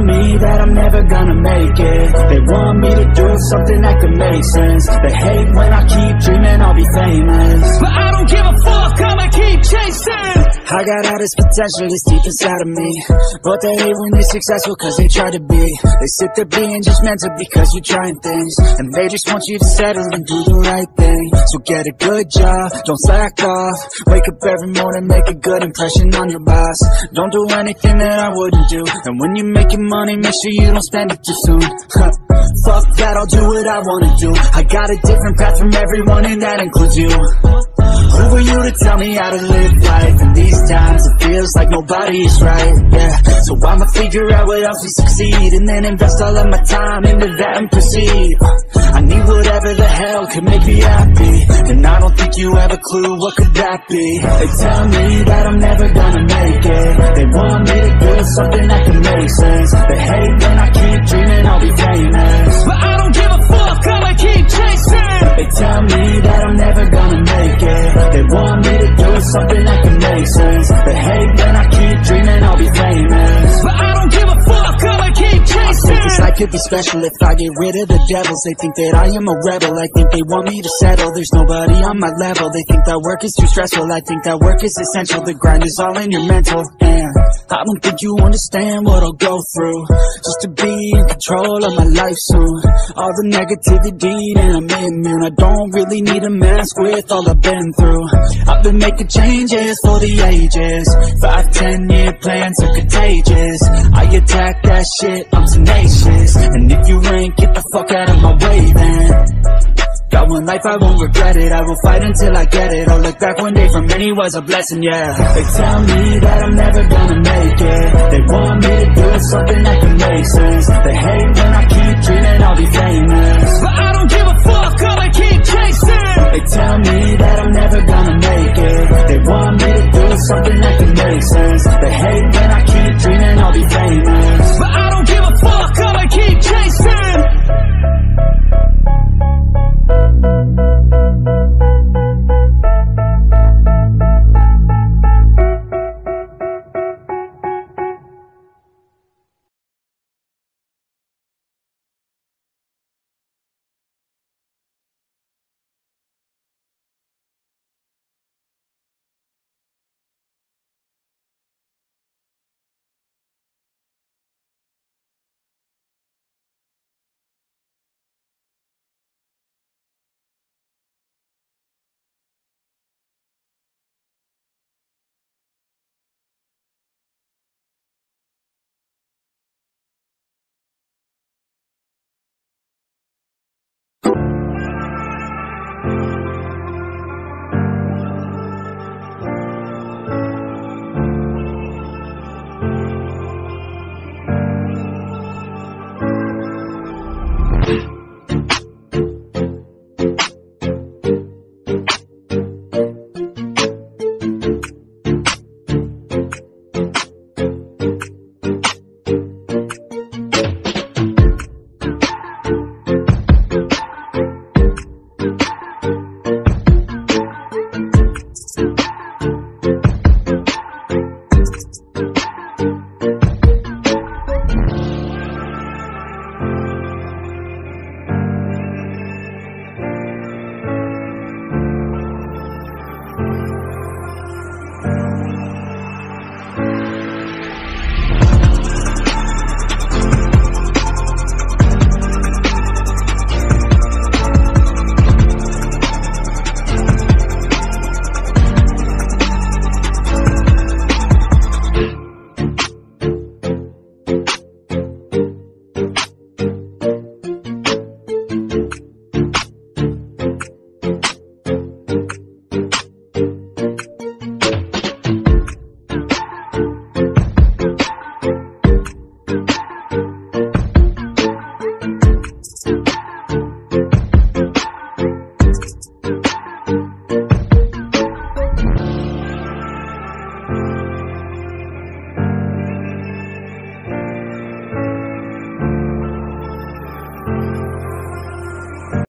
me that I'm never gonna make it. They want me to do something that could make sense. They hate when I keep dreaming I'll be famous, but I don't give a fuck, I'ma keep chasing. I got all this potential that's deep inside of me, but they hate when you're successful cause they try to be. They sit there being judgmental because you're trying things, and they just want you to settle and do the right thing. So get a good job, don't slack off. Wake up every morning, make a good impression on your boss. Don't do anything that I wouldn't do, and when you're making money, make sure you don't spend it too soon. Fuck that, I'll do what I wanna do. I got a different path from everyone, and that includes you. Who are you to tell me how to live life? In these times it feels like nobody is right, yeah. So I'ma figure out what else will succeed, and then invest all of my time into that and proceed. I need whatever the hell could make me happy, and I don't think you have a clue what could that be. They tell me that I'm never gonna make it. They want me to do something that can make sense. They hate when I keep dreaming I'll be famous, but I don't give a fuck, I'ma keep chasing. They tell me that I'm never gonna make it. They want me to do something that can make sense. They hate when I keep dreaming I'll be famous, but I don't give a fuck, I'ma keep chasing. I think this life could be special if I get rid of the devils. They think that I am a rebel, I think they want me to settle. There's nobody on my level, they think that work is too stressful. I think that work is essential, the grind is all in your mental. And I don't think you understand what I'll go through just to be in control of my life soon. All the negativity and I'm immune. I don't really need a mask with all I've been through. I've been making changes for the ages. 5-10 year plans are contagious. I attack that shit, I'm tenacious. And if you ain't, get the fuck out of my way then. Got one life, I won't regret it. I will fight until I get it. I'll look back one day, for many was a blessing, yeah. They tell me that I'm never gonna make it. They want me to do something that can make sense. They hate when I keep dreaming I'll be famous, but I don't give a fuck, I'ma keep chasing. They tell me that I'm never gonna make it. They want me to do something